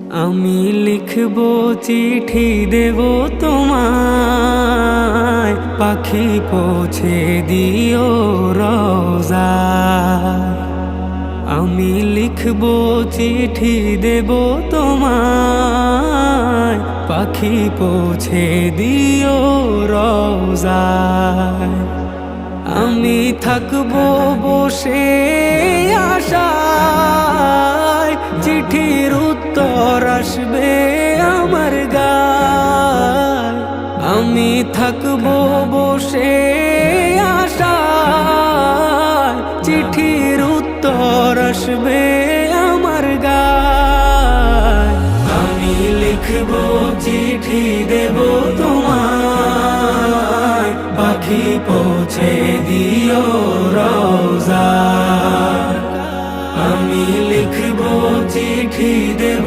আমি লিখব চিঠি দেব তোমায়, পাখি পৌঁছে দিও রোজায়। আমি লিখব চিঠি দেব তোমায়, পাখি পৌঁছে দিও রোজায়। আমি থাকবো বসে আশায়, চিঠির উত্তর আসবে আমার গায়। আমি থাকবো বসে আশায়, চিঠির উত্তর আসবে আমার গায়। আমি লিখবো চিঠি দেব তোমায়, পাখি পৌঁছে দিও রোজায়। আমি লিখবো চিঠি দেব